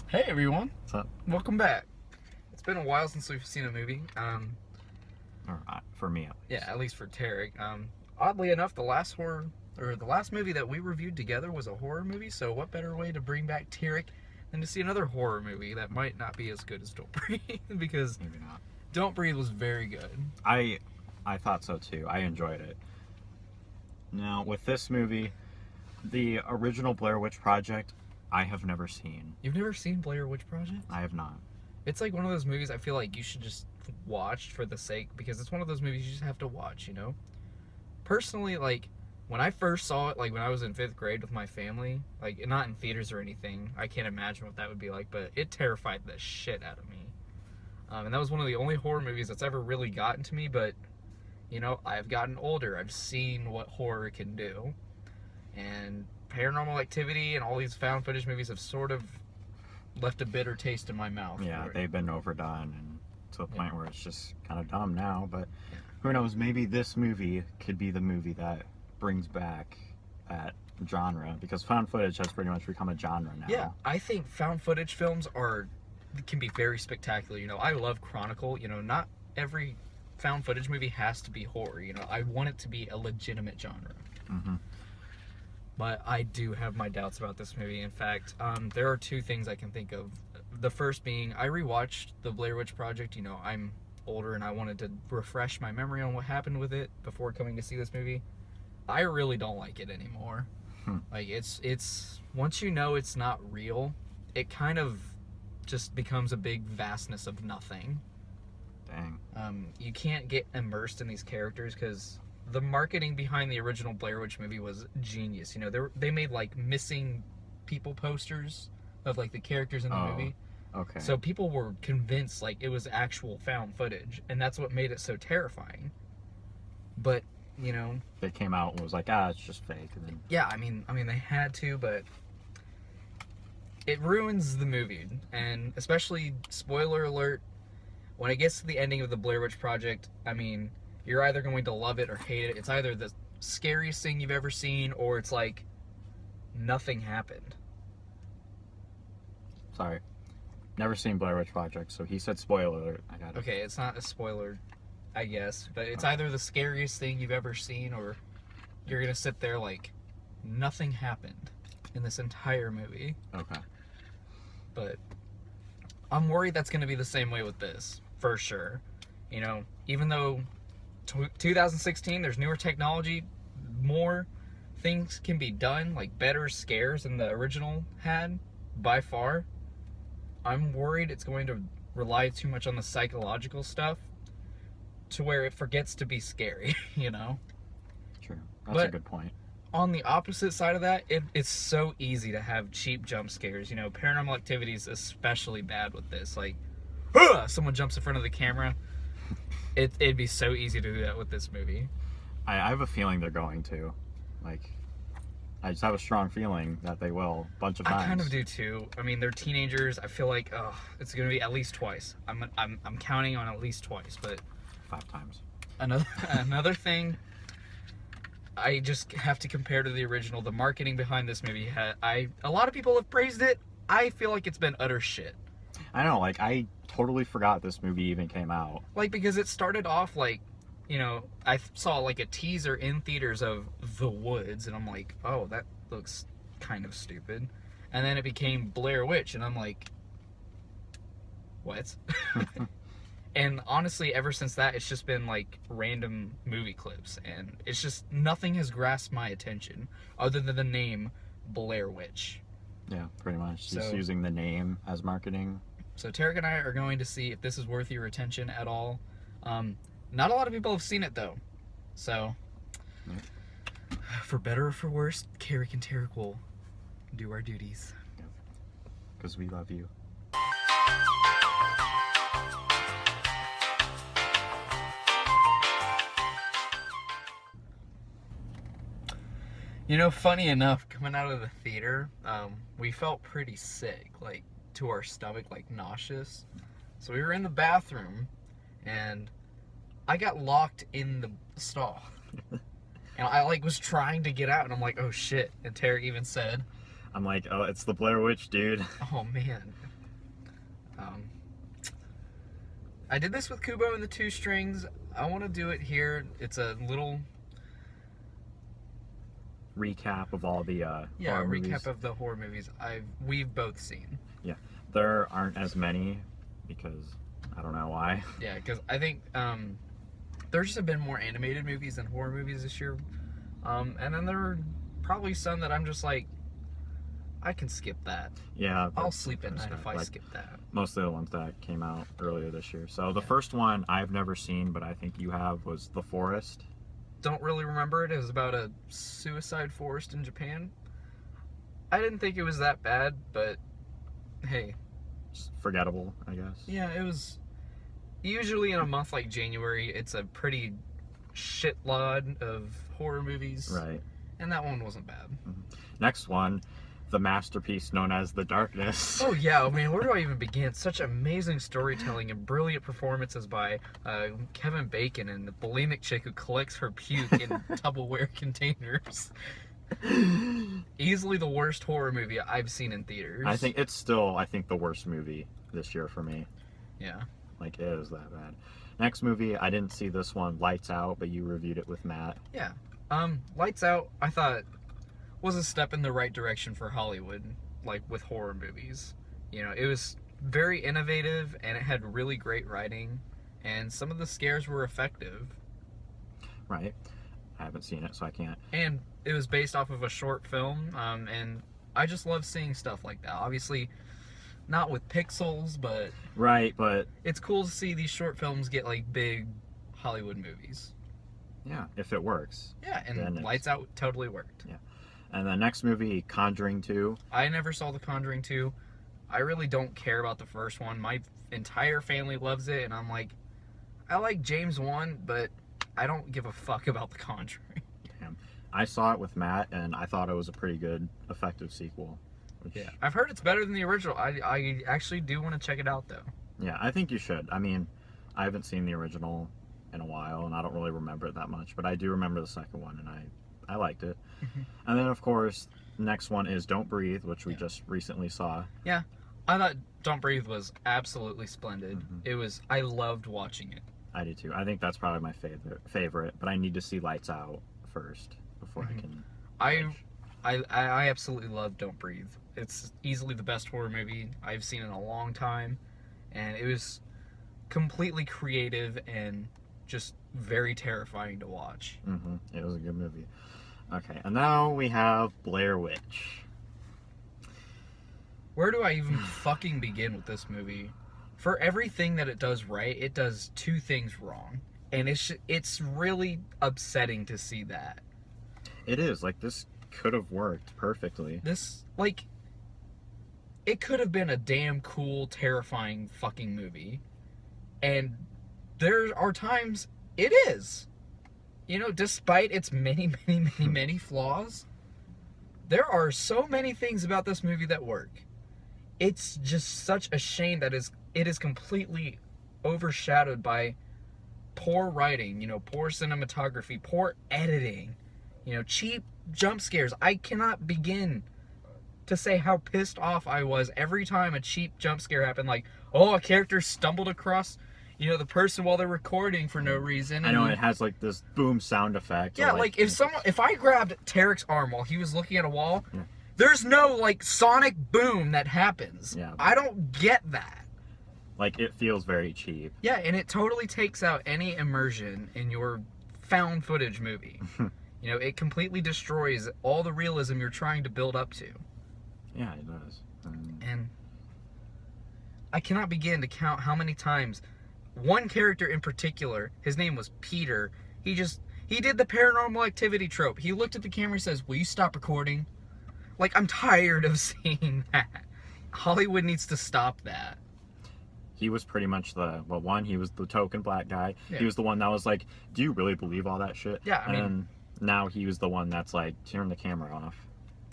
Hey everyone, What's up? welcome back. It's been a while since we've seen a movie. For me, at Yeah, least. at least for Tarek. Oddly enough, the last movie that we reviewed together was a horror movie. So what better way to bring back Tarek than to see another horror movie that might not be as good as Don't Breathe? Because Maybe not. Don't Breathe was very good. I thought so too. I enjoyed it. Now, with this movie, the original Blair Witch Project, I have never seen. You've never seen Blair Witch Project? I have not. It's like one of those movies I feel like you should just watch for the sake, because it's one of those movies you just have to watch, you know? Personally, like, when I first saw it, like, when I was in 5th grade with my family, like, not in theaters or anything, I can't imagine what that would be like, but it terrified the shit out of me. And that was one of the only horror movies that's ever really gotten to me, but, you know, I've gotten older. I've seen what horror can do. And Paranormal Activity and all these found footage movies have sort of left a bitter taste in my mouth. Yeah, they've been overdone and to a point where it's just kind of dumb now, but Yeah. who knows, maybe this movie could be the movie that brings back that genre, because found footage has pretty much become a genre now. Yeah, I think found footage films can be very spectacular. You know, I love Chronicle. You know, not every found footage movie has to be horror. You know, I want it to be a legitimate genre. Mm-hmm. But I do have my doubts about this movie. In fact, there are two things I can think of. The first being, I rewatched the Blair Witch Project. You know, I'm older and I wanted to refresh my memory on what happened with it before coming to see this movie. I really don't like it anymore. Like, it's once you know it's not real, it kind of just becomes a big vastness of nothing. Dang. You can't get immersed in these characters because the marketing behind the original Blair Witch movie was genius. You know, they made like missing people posters of like the characters in the movie. Okay. So people were convinced like it was actual found footage, and that's what made it so terrifying. But, you know, they came out and was like, it's just fake, and then yeah, I mean they had to, but it ruins the movie. And especially, spoiler alert, when it gets to the ending of the Blair Witch Project, I mean, you're either going to love it or hate it. It's either the scariest thing you've ever seen, or it's like nothing happened. Sorry. Never seen Blair Witch Project, so he said spoiler alert. I got it. Okay, it's not a spoiler, I guess, but it's either the scariest thing you've ever seen, or you're gonna sit there like nothing happened in this entire movie. Okay. But I'm worried that's gonna be the same way with this, for sure. You know, even though 2016, there's newer technology, more things can be done, like better scares than the original had, by far. I'm worried it's going to rely too much on the psychological stuff to where it forgets to be scary, you know? True. That's a good point. On the opposite side of that, it's so easy to have cheap jump scares. You know, Paranormal Activity is especially bad with this. Like, someone jumps in front of the camera. It'd be so easy to do that with this movie. I have a feeling they're going to. Like, I just have a strong feeling that they will a bunch of times. I kind of do too. I mean, they're teenagers. I feel like it's going to be at least twice. I'm counting on at least twice, but 5 times. Another thing I just have to compare to the original. The marketing behind this movie a lot of people have praised it. I feel like it's been utter shit. I know, like, I totally forgot this movie even came out. Like, because it started off like, you know, I saw like a teaser in theaters of The Woods, and I'm like, oh, that looks kind of stupid. And then it became Blair Witch, and I'm like, what? And honestly, ever since that, it's just been like random movie clips, and it's just nothing has grasped my attention other than the name Blair Witch. Yeah, pretty much. So, just using the name as marketing. So Tarek and I are going to see if this is worth your attention at all. Not a lot of people have seen it though, so for better or for worse, Tarek and Tarek will do our duties. Because we love you. You know, funny enough, coming out of the theater, we felt pretty sick, like to our stomach, like nauseous. So we were in the bathroom, and I got locked in the stall. And I like was trying to get out, and I'm like, oh shit. And Tarek even said, I'm like, oh, it's the Blair Witch, dude. oh man. Um, I did this with Kubo and the Two Strings. I want to do it here. It's a little recap of all the horror recap movies. of the horror movies we've both seen. Yeah, there aren't as many because I don't know why. Yeah, because I think there just have been more animated movies than horror movies this year. And then there are probably some that I'm just like, I can skip that. Yeah, I'll sleep at night if I like, skip that. most of the ones that came out earlier this year. So the Yeah. first one I've never seen, but I think you have, was The Forest. Don't really remember it. It was about a suicide forest in Japan. I didn't think it was that bad, but hey. It's forgettable, I guess. Yeah, it was. Usually in a month like January, it's a pretty shitload of horror movies. Right. And that one wasn't bad. Next one, the masterpiece known as The Darkness. Oh yeah, I mean, where do I even begin? Such amazing storytelling and brilliant performances by Kevin Bacon and the bulimic chick who collects her puke in Tupperware containers. Easily the worst horror movie I've seen in theaters. I think it's still, the worst movie this year for me. Yeah. Like, it is that bad. Next movie, I didn't see this one, Lights Out, but you reviewed it with Matt. Yeah. Lights Out, I thought, was a step in the right direction for Hollywood, like with horror movies. You know, it was very innovative and it had really great writing, and some of the scares were effective. Right. I haven't seen it, so I can't. And it was based off of a short film, and I just love seeing stuff like that. Obviously, not with pixels, but Right, but it's cool to see these short films get like big Hollywood movies. yeah, if it works. Yeah, Then and it's- Lights Out totally worked. Yeah. And the next movie, Conjuring 2. I never saw The Conjuring 2. I really don't care about the first one. My entire family loves it, and I'm like, I like James 1, but I don't give a fuck about The Conjuring. Damn. I saw it with Matt, and I thought it was a pretty good, effective sequel. Which, Yeah, I've heard it's better than the original. I actually do want to check it out, though. yeah, I think you should. I mean, I haven't seen the original in a while, and I don't really remember it that much, but I do remember the second one, and I liked it. And then, of course, the next one is Don't Breathe, which we Yeah. just recently saw. Yeah, I thought Don't Breathe was absolutely splendid. Mhm. I loved watching it. I do too. I think that's probably my favorite, but I need to see Lights Out first before Mhm. I can. I judge. I absolutely love Don't Breathe. It's easily the best horror movie I've seen in a long time, and it was completely creative and just very terrifying to watch. It was a good movie. Okay, and now we have Blair Witch. Where do I even fucking begin with this movie? For everything that it does right, it does two things wrong, and it's really upsetting to see that. It is like this could have worked perfectly. This, like, it could have been a damn cool, terrifying fucking movie. And there are times it is. You know, despite its many, many, many, many flaws, there are so many things about this movie that work. It's just such a shame that it is completely overshadowed by poor writing, you know, poor cinematography, poor editing, you know, cheap jump scares. I cannot begin to say how pissed off I was every time a cheap jump scare happened. Like, oh, a character stumbled across, you know, the person while they're recording for no reason. I know it has like this boom sound effect. Yeah, or, like if I grabbed Tarek's arm while he was looking at a wall, Yeah. there's no like sonic boom that happens. Yeah. I don't get that. like it feels very cheap. Yeah, and it totally takes out any immersion in your found footage movie. You know, it completely destroys all the realism you're trying to build up to. Yeah, it does. And I cannot begin to count how many times one character in particular, his name was Peter, he did the paranormal activity trope. He looked at the camera and says, "Will you stop recording?" Like, I'm tired of seeing that. Hollywood needs to stop that. He was pretty much he was the token black guy. Yeah. He was the one that was like, do you really believe all that shit? Yeah, I mean- And now he was the one that's like, turn the camera off.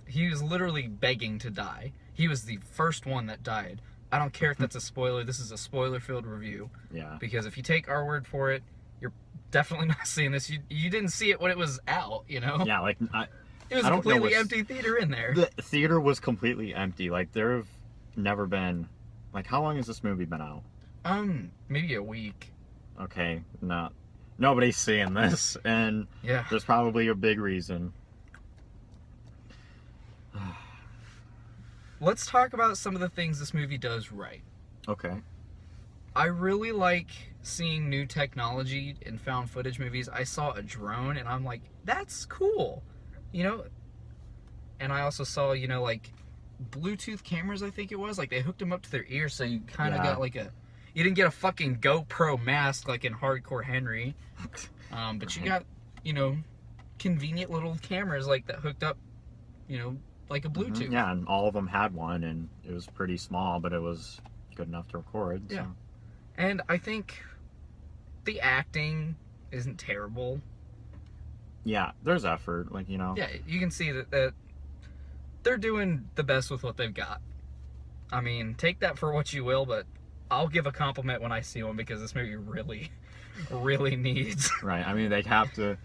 He was literally begging to die. He was the first one that died. I don't care if that's a spoiler. This is a spoiler-filled review. Yeah. Because if you take our word for it, you're definitely not seeing this. You didn't see it when it was out, you know? Yeah, like It was I a don't know completely what's- empty theater in there. the theater was completely empty. Like there have never been Like, how long has this movie been out? Maybe a week. Okay, nobody's seeing this, and Yeah. there's probably a big reason. Let's talk about some of the things this movie does right. Okay. I really like seeing new technology in found footage movies. I saw a drone and I'm like, that's cool. You know? And I also saw, you know, like Bluetooth cameras, I think it was. Like they hooked them up to their ears so you kind of got like you didn't get a fucking GoPro mask like in Hardcore Henry. But you got, you know, convenient little cameras like that hooked up, you know, like a Bluetooth. Yeah, and all of them had one, and it was pretty small, but it was good enough to record. So. Yeah. And I think the acting isn't terrible. Yeah, there's effort, like, you know. Yeah, you can see that they're doing the best with what they've got. I mean, take that for what you will, but I'll give a compliment when I see one because this movie really, really needs. Right, I mean, they have to...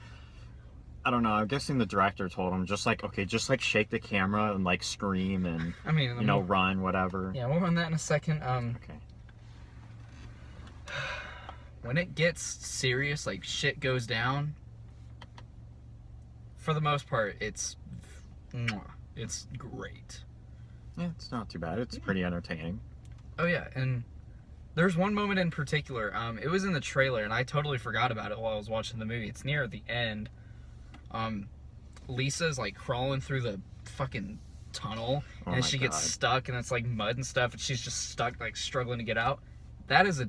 I don't know, I'm guessing the director told him, just like shake the camera and, like, scream and, I mean, you know, run, whatever. Yeah, we'll run that in a second. Okay. When it gets serious, like, shit goes down, for the most part, it's great. Yeah, it's not too bad. It's pretty entertaining. Oh, yeah, and there's one moment in particular. It was in the trailer, and I totally forgot about it while I was watching the movie. It's near the end. Lisa's like crawling through the fucking tunnel, and she gets stuck, and it's like mud and stuff, and she's just stuck, like struggling to get out. That is a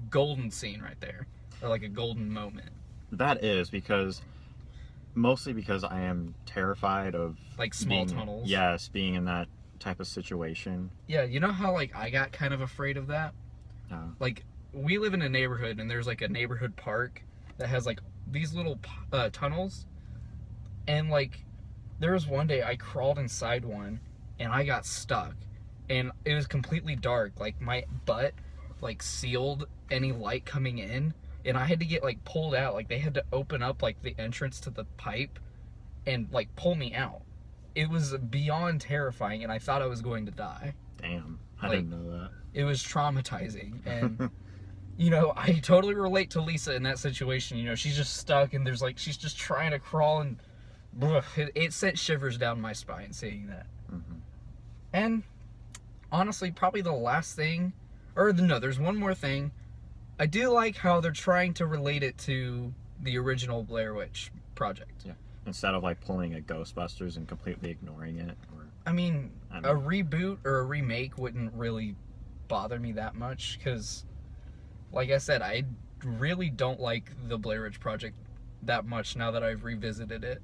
golden scene right there, or like a golden moment. That is mostly because I am terrified of like small tunnels. Yes, being in that type of situation. Yeah, you know how like I got kind of afraid of that? Like we live in a neighborhood, and there's like a neighborhood park that has like these little tunnels, and like there was one day I crawled inside one and I got stuck, and it was completely dark. Like my butt like sealed any light coming in, and I had to get like pulled out. Like they had to open up like the entrance to the pipe and like pull me out. It was beyond terrifying, and I thought I was going to die. Damn, I didn't know that. It was traumatizing, and you know, I totally relate to Lisa in that situation. You know, she's just stuck, and there's like, she's just trying to crawl, and it sent shivers down my spine seeing that. And honestly, probably the last thing, or no, there's one more thing. I do like how they're trying to relate it to the original Blair Witch Project. Yeah. Instead of like pulling a Ghostbusters and completely ignoring it. I mean, a reboot or a remake wouldn't really bother me that much, because like I said, I really don't like the Blair Witch Project that much now that I've revisited it.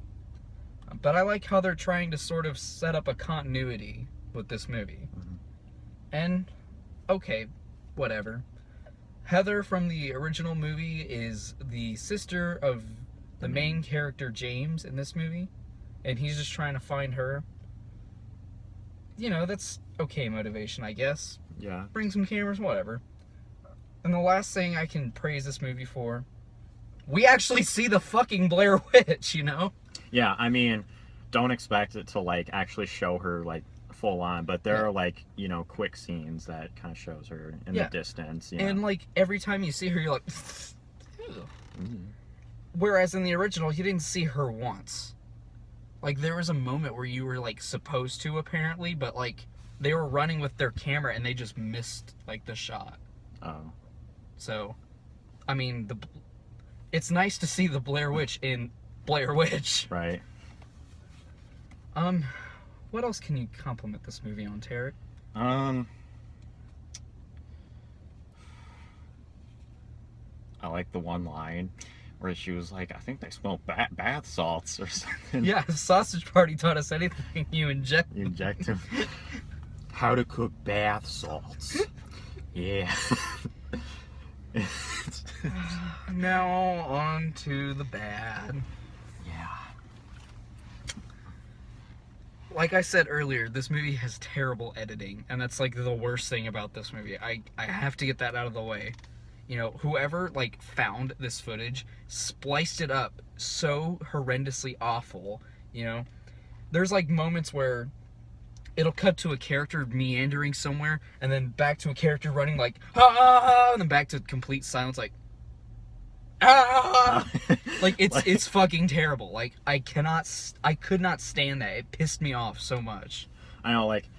But I like how they're trying to sort of set up a continuity with this movie. And, okay, whatever. Heather from the original movie is the sister of the main character, James, in this movie. And he's just trying to find her. You know, that's okay motivation, I guess. Yeah. Bring some cameras, whatever. And the last thing I can praise this movie for, we actually see the fucking Blair Witch, you know? Yeah, I mean, don't expect it to, like, actually show her, like, full on, but there are, like, you know, quick scenes that kind of shows her in the distance. You know? And, like, every time you see her, you're like, Whereas in the original, you didn't see her once. Like, there was a moment where you were, like, supposed to, apparently, but, like, they were running with their camera and they just missed, like, the shot. Oh. So, I mean, it's nice to see the Blair Witch in Blair Witch. Right. What else can you compliment this movie on, Tarek? I like the one line where she was like, I think they smell bath salts or something. Yeah, if Sausage Party taught us anything, you inject them. How to cook bath salts. Yeah. Now on to the bad. Yeah. Like I said earlier, this movie has terrible editing, and that's like the worst thing about this movie. I have to get that out of the way. You know, whoever like found this footage spliced it up so horrendously awful. You know, there's like moments where it'll cut to a character meandering somewhere, and then back to a character running like, ah, and then back to complete silence, like, ah, like it's fucking terrible. Like I could not stand that. It pissed me off so much. I know, like,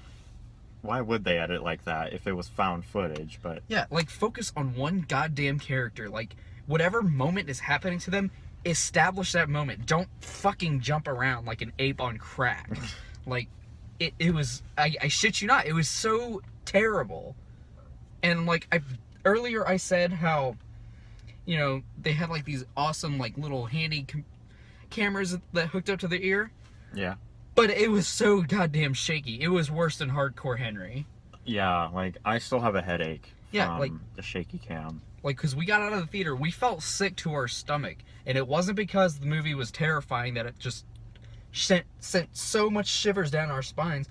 why would they edit like that if it was found footage? But yeah, like focus on one goddamn character. Like whatever moment is happening to them, establish that moment. Don't fucking jump around like an ape on crack. Like it was, I shit you not, it was so terrible. And like earlier I said how, you know, they had like these awesome like little handy cameras that hooked up to their ear. Yeah. But it was so goddamn shaky. It was worse than Hardcore Henry. Yeah, like I still have a headache from like the shaky cam. Like, because we got out of the theater, we felt sick to our stomach. And it wasn't because the movie was terrifying that it just sent so much shivers down our spines.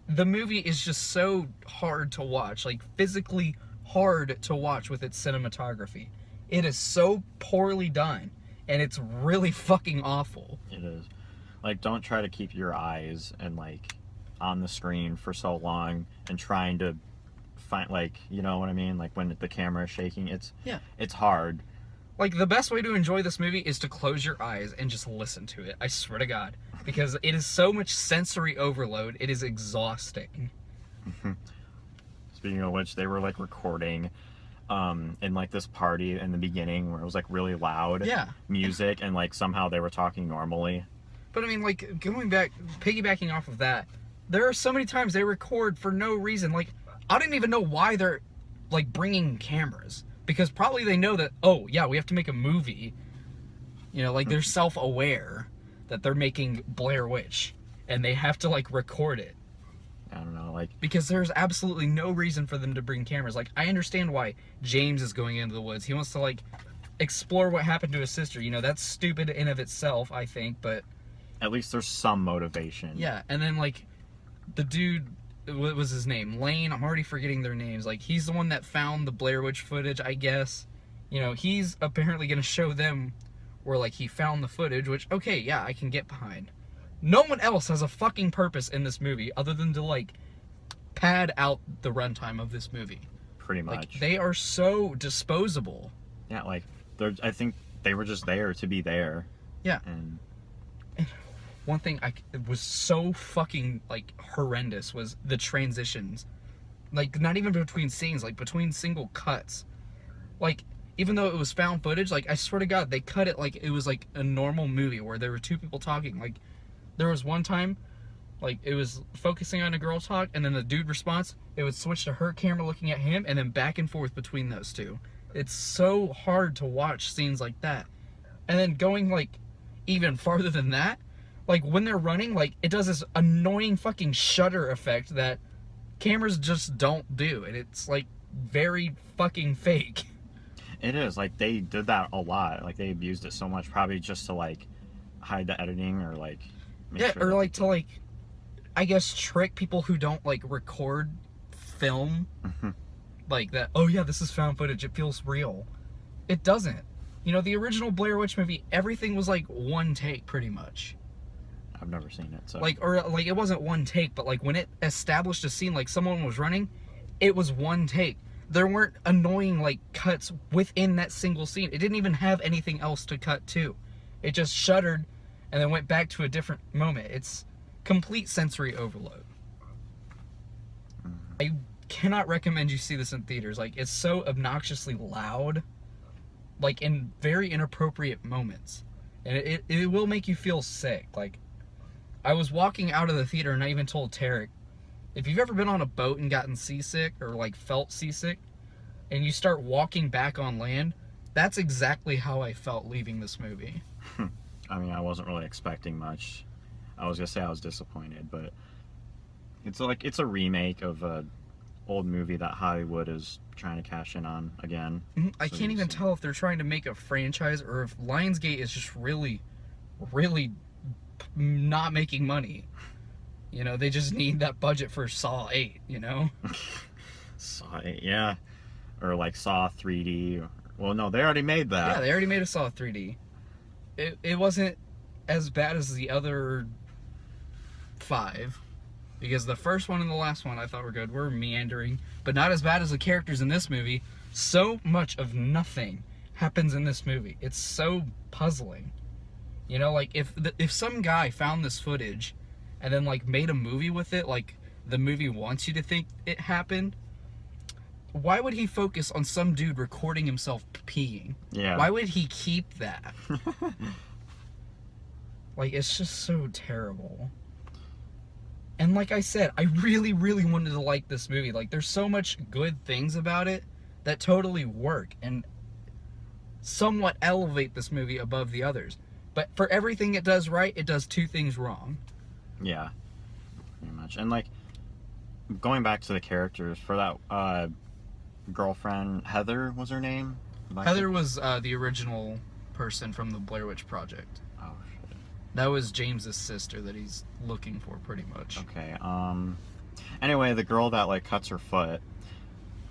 The movie is just so hard to watch. Like, physically hard to watch with its cinematography. It is so poorly done. And it's really fucking awful. It is. Like, don't try to keep your eyes and, like, on the screen for so long and trying to find, like, you know what I mean? Like, when the camera is shaking, it's hard. Like, the best way to enjoy this movie is to close your eyes and just listen to it. I swear to God. Because it is so much sensory overload. It is exhausting. Speaking of which, they were, like, recording in, like, this party in the beginning where it was, like, really loud music, and, like, somehow they were talking normally. But, I mean, like, piggybacking off of that, there are so many times they record for no reason. Like, I don't even know why they're, like, bringing cameras. Because probably they know that, oh, yeah, we have to make a movie. You know, like, they're self-aware that they're making Blair Witch. And they have to, like, record it. I don't know, like... Because there's absolutely no reason for them to bring cameras. Like, I understand why James is going into the woods. He wants to, like, explore what happened to his sister. You know, that's stupid in of itself, I think, but... At least there's some motivation. Yeah, and then, like, the dude, what was his name? Lane, I'm already forgetting their names. Like, he's the one that found the Blair Witch footage, I guess. You know, he's apparently going to show them where, like, he found the footage, which, okay, yeah, I can get behind. No one else has a fucking purpose in this movie other than to, like, pad out the runtime of this movie. Pretty much. Like, they are so disposable. Yeah, like, I think they were just there to be there. Yeah. And one thing was so fucking, like, horrendous was the transitions. Like, not even between scenes, like, between single cuts. Like, even though it was found footage, like, I swear to God, they cut it like it was, like, a normal movie where there were two people talking. Like, there was one time, like, it was focusing on a girl talk, and then the dude response, it would switch to her camera looking at him, and then back and forth between those two. It's so hard to watch scenes like that. And then going, like, even farther than that, like, when they're running, like, it does this annoying fucking shutter effect that cameras just don't do. And it's, like, very fucking fake. It is. Like, they did that a lot. Like, they abused it so much, probably just to, like, hide the editing or, like... Yeah, or, like, to, like, I guess trick people who don't, like, record film. Like, that, oh, yeah, this is found footage. It feels real. It doesn't. You know, the original Blair Witch movie, everything was, like, one take, pretty much. I've never seen it, so... Like, or, like, it wasn't one take, but, like, when it established a scene, like, someone was running, it was one take. There weren't annoying, like, cuts within that single scene. It didn't even have anything else to cut to. It just shuttered and then went back to a different moment. It's complete sensory overload. I cannot recommend you see this in theaters. Like, it's so obnoxiously loud, like, in very inappropriate moments. And it will make you feel sick. Like, I was walking out of the theater and I even told Tarek, if you've ever been on a boat and gotten seasick or, like, felt seasick, and you start walking back on land, that's exactly how I felt leaving this movie. I mean, I wasn't really expecting much. I was gonna say I was disappointed, but it's like, it's a remake of a old movie that Hollywood is trying to cash in on again. I can't even tell if they're trying to make a franchise or if Lionsgate is just really, really not making money. You know, they just need that budget for Saw 8, you know? Saw 8, yeah. Or like Saw 3D. Well, no, they already made that. Yeah, they already made a Saw 3D. It wasn't as bad as the other 5. Because the first one and the last one I thought were good. We're meandering, but not as bad as the characters in this movie. So much of nothing happens in this movie. It's so puzzling. You know, like if some guy found this footage and then like made a movie with it, like the movie wants you to think it happened, why would he focus on some dude recording himself peeing? Yeah. Why would he keep that? Like, it's just so terrible. And like I said, I really, really wanted to like this movie. Like, there's so much good things about it that totally work and somewhat elevate this movie above the others. But for everything it does right, it does two things wrong. Yeah, pretty much. And like, going back to the characters, for that girlfriend, Heather was her name? Heather was the original person from the Blair Witch Project. Oh, shit. That was James's sister that he's looking for, pretty much. Okay, anyway, the girl that, like, cuts her foot,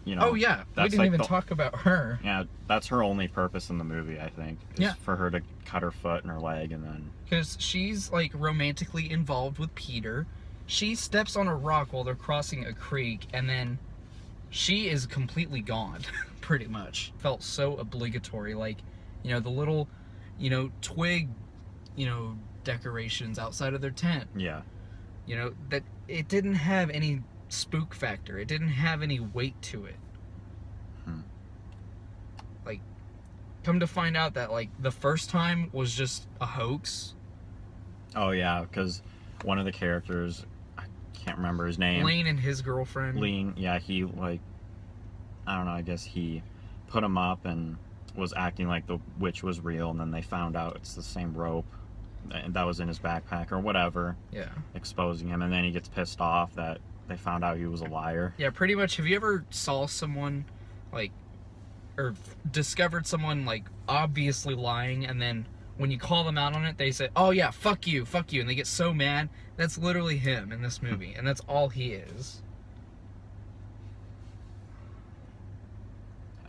you know. Oh, yeah. We didn't like even talk about her. Yeah, that's her only purpose in the movie, I think. Is Yeah. for her to cut her foot and her leg, and then... Because she's, like, romantically involved with Peter. She steps on a rock while they're crossing a creek, and then she is completely gone, pretty much. Felt so obligatory. Like, you know, the little, you know, twig, you know, decorations outside of their tent. Yeah. You know, that it didn't have any spook factor. It didn't have any weight to it. Like, come to find out that, like, the first time was just a hoax. Oh, yeah, because one of the characters, I can't remember his name. Lane and his girlfriend. Lean, yeah, he, like, I don't know, I guess he put him up and was acting like the witch was real, and then they found out it's the same rope and that was in his backpack or whatever. Yeah. Exposing him, and then he gets pissed off that they found out he was a liar. Yeah, pretty much. Have you ever saw someone, like, or discovered someone, like, obviously lying, and then when you call them out on it, they say, oh yeah, fuck you, and they get so mad? That's literally him in this movie, and that's all he is.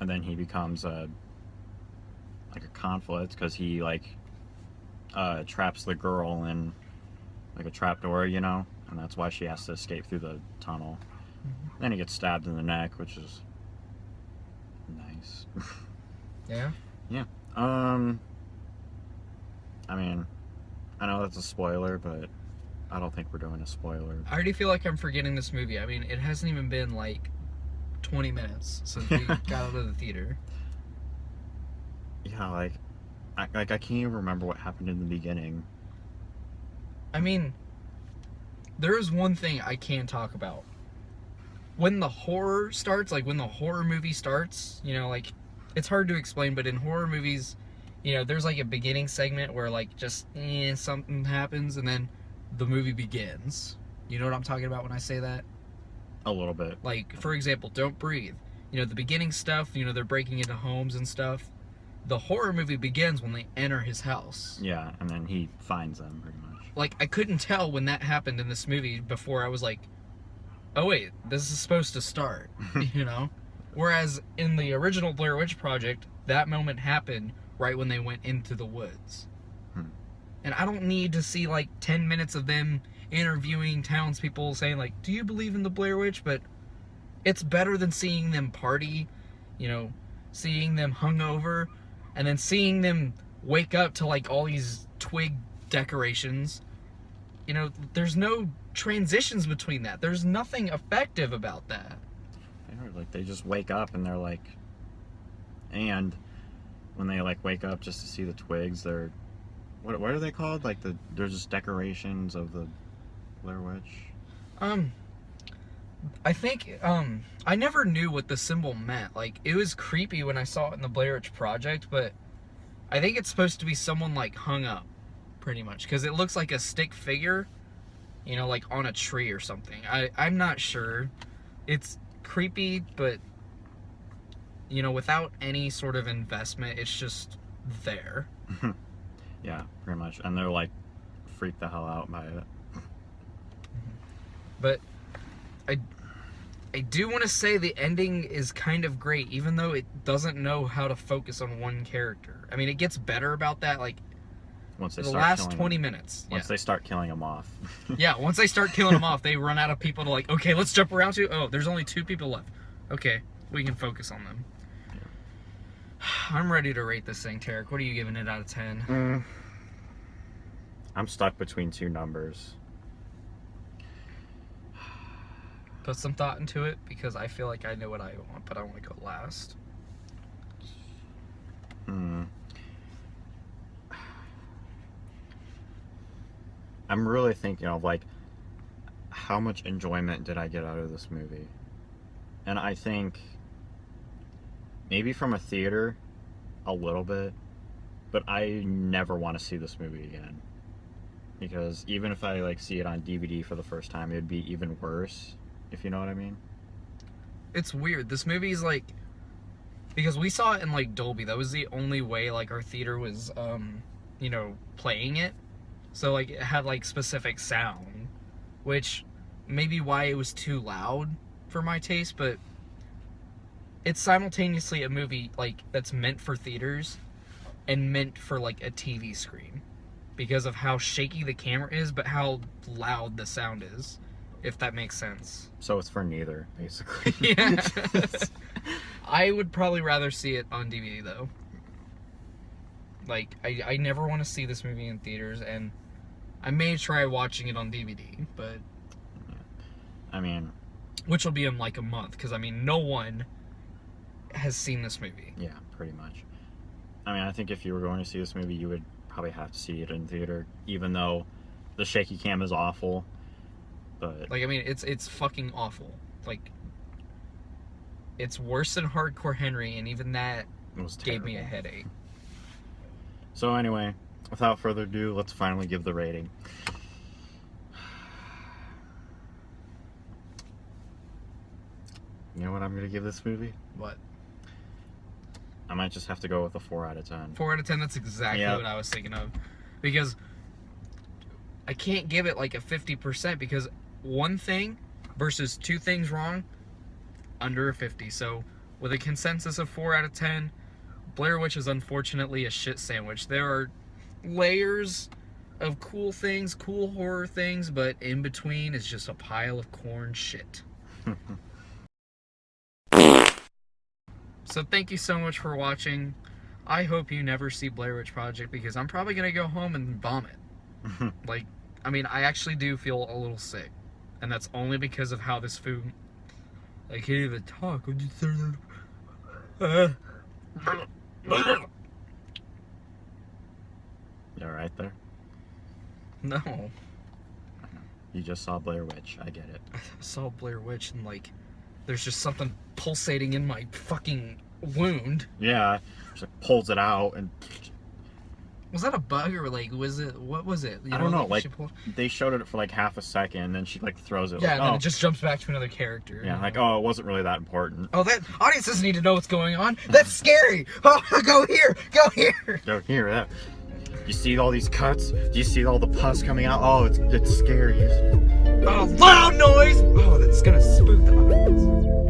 And then he becomes a conflict because he, like, traps the girl in, like, a trapdoor, you know, and that's why she has to escape through the tunnel. Then he gets stabbed in the neck, which is nice. Yeah? Yeah. I mean, I know that's a spoiler, but I don't think we're doing a spoiler. I already feel like I'm forgetting this movie. I mean, it hasn't even been, like, 20 minutes since we got out of the theater. Yeah, like, I can't even remember what happened in the beginning. I mean, there is one thing I can talk about. When the horror starts, like when the horror movie starts, you know, like, it's hard to explain, but in horror movies, you know, there's like a beginning segment where like just something happens and then the movie begins. You know what I'm talking about when I say that? A little bit. Like, for example, Don't Breathe. You know, the beginning stuff, you know, they're breaking into homes and stuff. The horror movie begins when they enter his house. Yeah, and then he finds them, pretty much. Like, I couldn't tell when that happened in this movie before I was like, oh wait, this is supposed to start, you know? Whereas in the original Blair Witch Project, that moment happened right when they went into the woods. And I don't need to see like 10 minutes of them interviewing townspeople saying like, do you believe in the Blair Witch? But it's better than seeing them party, you know, seeing them hungover, and then seeing them wake up to like all these twig decorations. You know, there's no transitions between that. There's nothing effective about that. Like, they just wake up and they're like, and when they like wake up just to see the twigs, they're, what are they called? Like, they're just decorations of the Blair Witch. I think, I never knew what the symbol meant. Like, it was creepy when I saw it in the Blair Witch Project, but I think it's supposed to be someone, like, hung up, pretty much. Because it looks like a stick figure, you know, like on a tree or something. I'm not sure. It's creepy, but, you know, without any sort of investment, it's just there. Yeah, pretty much. And they're, like, freaked the hell out by it. But I do want to say the ending is kind of great, even though it doesn't know how to focus on one character. I mean, it gets better about that, like, Once they The start last killing 20 them, minutes. once they start killing them off. Yeah, once they start killing them off, they run out of people to like, okay, let's jump around to. Oh, there's only 2 people left. Okay, we can focus on them. Yeah. I'm ready to rate this thing, Tarek. What are you giving it out of 10? I'm stuck between 2 numbers. Put some thought into it, because I feel like I know what I want, but I want to go last. I'm really thinking of like, how much enjoyment did I get out of this movie? And I think maybe from a theater, a little bit, but I never want to see this movie again. Because even if I like see it on DVD for the first time, it'd be even worse, if you know what I mean. It's weird. This movie is like, because we saw it in like Dolby. That was the only way like our theater was, you know, playing it. So like it had like specific sound, which maybe why it was too loud for my taste, but it's simultaneously a movie like that's meant for theaters and meant for like a TV screen because of how shaky the camera is, but how loud the sound is, if that makes sense. So it's for neither, basically. Yeah. I would probably rather see it on DVD though. Like I never want to see this movie in theaters, and I may try watching it on DVD, but I mean, which will be in like a month, because I mean no one has seen this movie. Yeah, pretty much. I mean, I think if you were going to see this movie, you would probably have to see it in theater, even though the shaky cam is awful. But like, I mean, it's fucking awful. Like, it's worse than Hardcore Henry, and even that gave me a headache. So anyway, without further ado, let's finally give the rating. You know what I'm going to give this movie? What? I might just have to go with a 4 out of 10. 4 out of 10, that's exactly what I was thinking of. Because I can't give it like a 50%, because one thing versus 2 things wrong, under a 50. So with a consensus of 4 out of 10, Blair Witch is unfortunately a shit sandwich. There are layers of cool things, cool horror things, but in between is just a pile of corn shit. So thank you so much for watching. I hope you never see Blair Witch Project, because I'm probably going to go home and vomit. Like, I mean, I actually do feel a little sick. And that's only because of how this food... I can't even talk. I'm just... You alright there? No. You just saw Blair Witch. I get it. I saw Blair Witch and, like, there's just something pulsating in my fucking wound. Yeah. She like, pulls it out and... Was that a bug, or like, was it, what was it? I don't know, like, they showed it for like half a second, and then she like throws it. Yeah, like, and then it just jumps back to another character. Yeah, like, oh, it wasn't really that important. Oh, that audiences need to know what's going on. That's scary. Oh, go here, go here. Go here, that. You see all these cuts? Do you see all the pus coming out? Oh, it's scary. Oh, loud noise. Oh, that's gonna spook the audience.